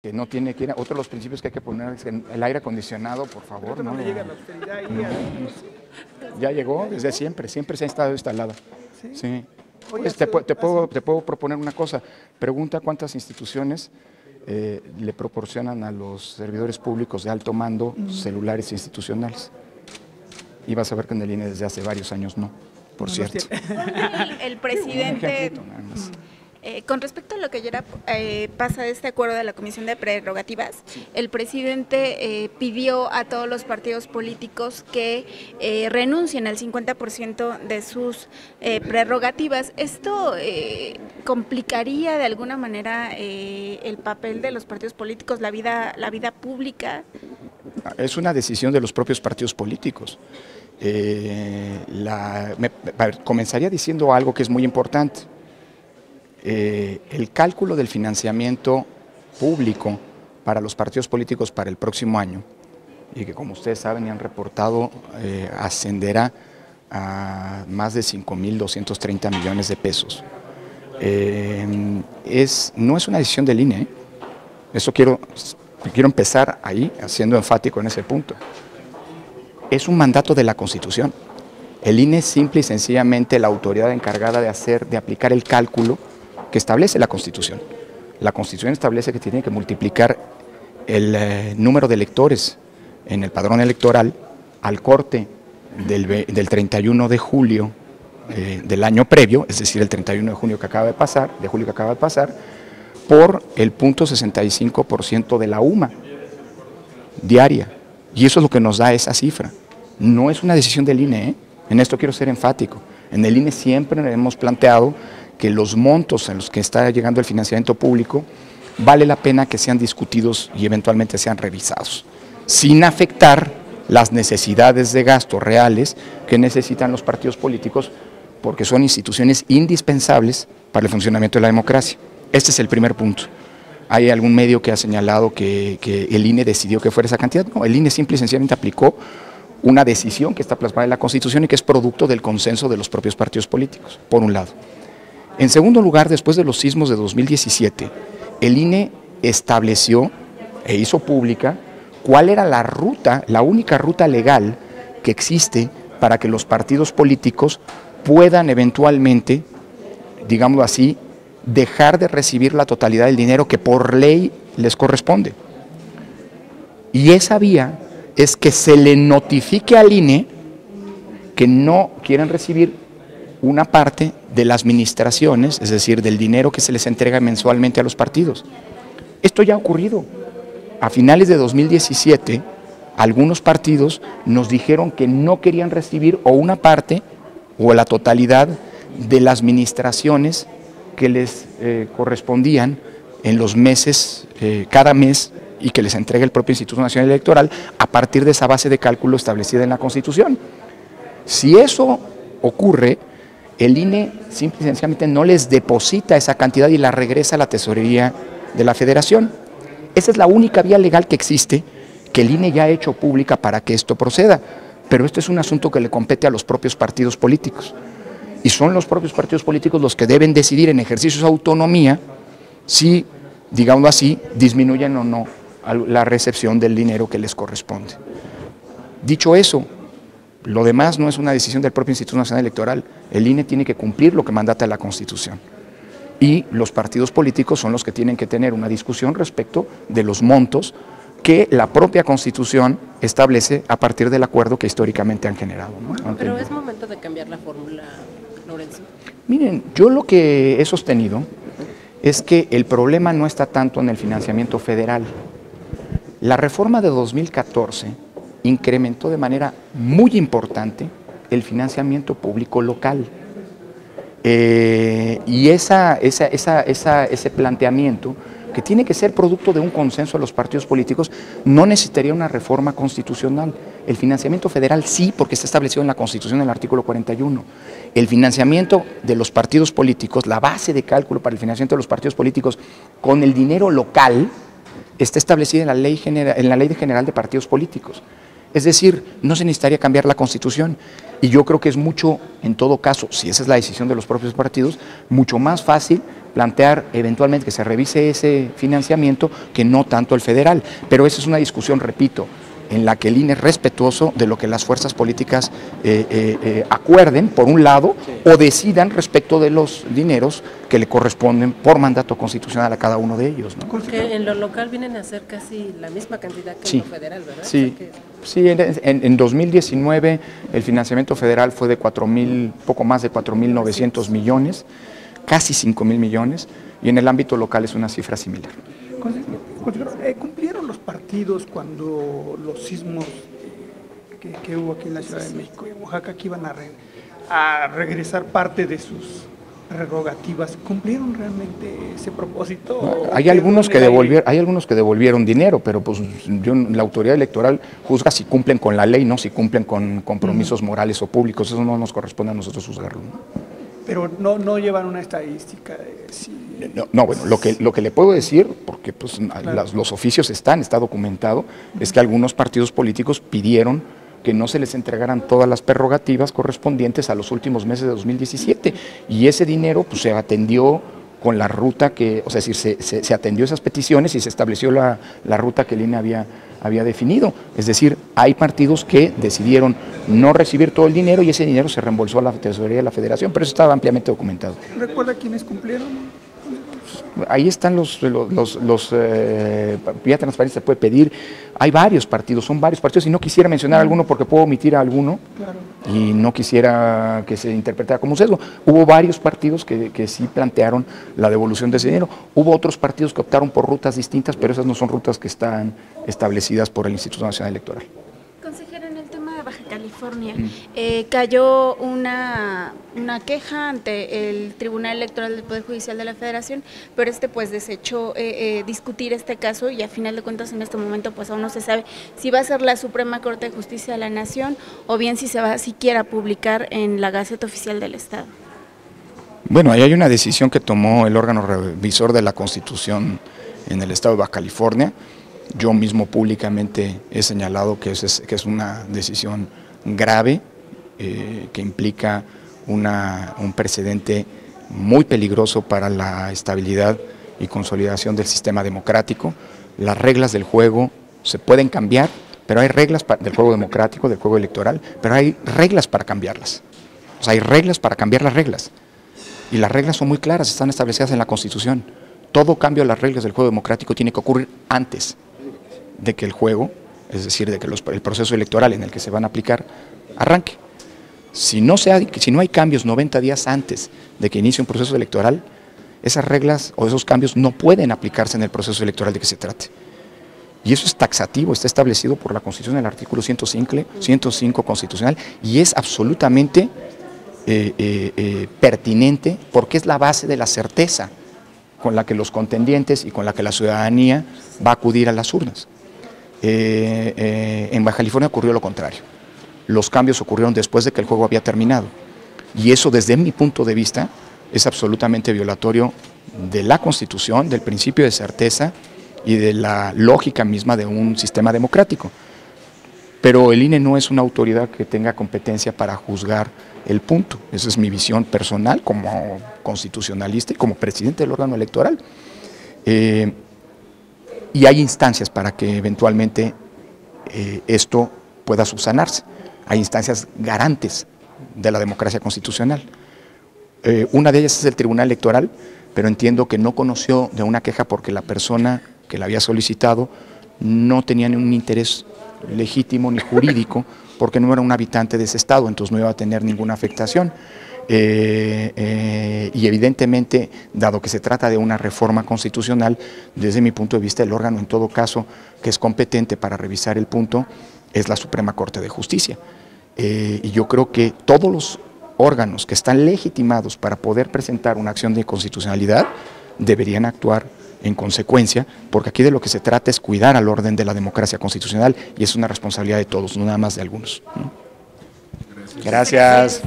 que no tiene que ir. Otro de los principios que hay que poner es el aire acondicionado, por favor. No, llega la austeridad ahí. Ya llegó desde siempre se ha estado instalada. Sí. Sí. Oye, Pues te puedo proponer una cosa. Pregunta cuántas instituciones le proporcionan a los servidores públicos de alto mando celulares institucionales. Y vas a ver que en el INE desde hace varios años no, por cierto. El presidente, con respecto a lo que ayer pasa de este acuerdo de la Comisión de Prerrogativas, el presidente pidió a todos los partidos políticos que renuncien al 50% de sus prerrogativas. ¿Esto complicaría de alguna manera el papel de los partidos políticos, la vida pública? Es una decisión de los propios partidos políticos. Comenzaría diciendo algo que es muy importante. El cálculo del financiamiento público para los partidos políticos para el próximo año, y que como ustedes saben y han reportado, ascenderá a más de 5.230 millones de pesos. No es una decisión del INE, eso quiero empezar ahí, siendo enfático en ese punto. Es un mandato de la Constitución. El INE es simple y sencillamente la autoridad encargada de aplicar el cálculo que establece la Constitución. La Constitución establece que tiene que multiplicar el número de electores en el padrón electoral al corte del 31 de julio del año previo, es decir, el 31 de julio que acaba de pasar, por el 0.65% de la UMA diaria. Y eso es lo que nos da esa cifra. No es una decisión del INE, ¿eh? En esto quiero ser enfático. En el INE siempre hemos planteado que los montos en los que está llegando el financiamiento público vale la pena que sean discutidos y eventualmente sean revisados, sin afectar las necesidades de gasto reales que necesitan los partidos políticos, porque son instituciones indispensables para el funcionamiento de la democracia. Este es el primer punto. ¿Hay algún medio que ha señalado que el INE decidió que fuera esa cantidad? No, el INE simple y sencillamente aplicó una decisión que está plasmada en la Constitución y que es producto del consenso de los propios partidos políticos, por un lado. En segundo lugar, después de los sismos de 2017, el INE estableció e hizo pública cuál era la única ruta legal que existe para que los partidos políticos puedan eventualmente, digámoslo así, dejar de recibir la totalidad del dinero que por ley les corresponde. Y esa vía es que se le notifique al INE que no quieren recibir una parte de las administraciones, es decir, del dinero que se les entrega mensualmente a los partidos. Esto ya ha ocurrido. A finales de 2017, algunos partidos nos dijeron que no querían recibir o una parte o la totalidad de las administraciones que les correspondían en los meses, cada mes, y que les entrega el propio Instituto Nacional Electoral a partir de esa base de cálculo establecida en la Constitución. Si eso ocurre, el INE simple y sencillamente no les deposita esa cantidad y la regresa a la tesorería de la Federación. Esa es la única vía legal que existe, que el INE ya ha hecho pública para que esto proceda, pero esto es un asunto que le compete a los propios partidos políticos. Y son los propios partidos políticos los que deben decidir en ejercicio de su autonomía si, digámoslo así, disminuyen o no la recepción del dinero que les corresponde. Dicho eso, lo demás no es una decisión del propio Instituto Nacional Electoral. El INE tiene que cumplir lo que mandata la Constitución. Y los partidos políticos son los que tienen que tener una discusión respecto de los montos que la propia Constitución establece a partir del acuerdo que históricamente han generado, ¿no? Pero es momento de cambiar la fórmula, Lorenzo. Miren, yo lo que he sostenido es que el problema no está tanto en el financiamiento federal. La reforma de 2014 incrementó de manera muy importante el financiamiento público local. Y ese planteamiento, que tiene que ser producto de un consenso de los partidos políticos, no necesitaría una reforma constitucional. El financiamiento federal sí, porque está establecido en la Constitución en el artículo 41. El financiamiento de los partidos políticos, la base de cálculo para el financiamiento de los partidos políticos con el dinero local, está establecida en la Ley General de Partidos Políticos. Es decir, no se necesitaría cambiar la Constitución. Y yo creo que es mucho, en todo caso, si esa es la decisión de los propios partidos, mucho más fácil plantear eventualmente que se revise ese financiamiento, que no tanto el federal. Pero esa es una discusión, repito, en la que el INE es respetuoso de lo que las fuerzas políticas acuerden, por un lado, o decidan respecto de los dineros que le corresponden por mandato constitucional a cada uno de ellos, ¿no? Porque en lo local vienen a ser casi la misma cantidad que Sí. en lo federal, ¿verdad? Sí, O sea que- sí, en 2019 el financiamiento federal fue de poco más de 4.900 millones, casi 5.000 millones, y en el ámbito local es una cifra similar. Consejero, ¿cumplieron los partidos cuando los sismos que hubo aquí en la Ciudad de México y en Oaxaca, que iban a regresar parte de sus prerrogativas? ¿Cumplieron realmente ese propósito? ¿O Hay quedó algunos en que el aire? hay algunos que devolvieron dinero, pero pues la autoridad electoral juzga si cumplen con la ley, no si cumplen con compromisos morales o públicos. Eso no nos corresponde a nosotros juzgarlo, ¿no? Pero no llevan una estadística de si... No, bueno, lo que le puedo decir, porque pues, los oficios está documentado, es que algunos partidos políticos pidieron que no se les entregaran todas las prerrogativas correspondientes a los últimos meses de 2017, y ese dinero pues, se atendió con la ruta que, o sea, es decir, se atendió esas peticiones y se estableció la ruta que el INE había definido. Es decir, hay partidos que decidieron no recibir todo el dinero y ese dinero se reembolsó a la tesorería de la Federación, pero eso estaba ampliamente documentado. ¿Recuerda quiénes cumplieron? Ahí están vía transparencia se puede pedir. Hay varios partidos, son varios partidos, y no quisiera mencionar alguno porque puedo omitir a alguno. Claro. Y no quisiera que se interpretara como un sesgo. Hubo varios partidos que sí plantearon la devolución de ese dinero. Hubo otros partidos que optaron por rutas distintas, pero esas no son rutas que están establecidas por el Instituto Nacional Electoral. Consejero, en el tema de Baja California, cayó una queja ante el Tribunal Electoral del Poder Judicial de la Federación, pero pues desechó discutir este caso, y a final de cuentas en este momento pues aún no se sabe si va a ser la Suprema Corte de Justicia de la Nación o bien si se va siquiera a publicar en la Gaceta Oficial del Estado. Bueno, ahí hay una decisión que tomó el órgano revisor de la Constitución en el estado de Baja California. Yo mismo públicamente he señalado que es una decisión grave, que implica un precedente muy peligroso para la estabilidad y consolidación del sistema democrático. Las reglas del juego se pueden cambiar, pero hay reglas del juego democrático, del juego electoral, pero hay reglas para cambiarlas. O sea, hay reglas para cambiar las reglas. Y las reglas son muy claras, están establecidas en la Constitución. Todo cambio de las reglas del juego democrático tiene que ocurrir antes de que el juego, es decir, de que el proceso electoral en el que se van a aplicar, arranque. Si no hay cambios 90 días antes de que inicie un proceso electoral, esas reglas o esos cambios no pueden aplicarse en el proceso electoral de que se trate. Y eso es taxativo, está establecido por la Constitución en el artículo 105 constitucional, y es absolutamente pertinente porque es la base de la certeza con la que los contendientes y con la que la ciudadanía va a acudir a las urnas. En Baja California ocurrió lo contrario. Los cambios ocurrieron después de que el juego había terminado. Y eso, desde mi punto de vista, es absolutamente violatorio de la Constitución, del principio de certeza y de la lógica misma de un sistema democrático. Pero el INE no es una autoridad que tenga competencia para juzgar el punto. Esa es mi visión personal como constitucionalista y como presidente del órgano electoral. Y hay instancias para que eventualmente esto pueda subsanarse. Hay instancias garantes de la democracia constitucional. Una de ellas es el Tribunal Electoral, pero entiendo que no conoció de una queja porque la persona que la había solicitado no tenía ningún interés legítimo ni jurídico, porque no era un habitante de ese estado, entonces no iba a tener ninguna afectación. Y evidentemente, dado que se trata de una reforma constitucional, desde mi punto de vista, el órgano en todo caso que es competente para revisar el punto es la Suprema Corte de Justicia. Y yo creo que todos los órganos que están legitimados para poder presentar una acción de constitucionalidad deberían actuar en consecuencia, porque aquí de lo que se trata es cuidar al orden de la democracia constitucional, y es una responsabilidad de todos, no nada más de algunos. Gracias.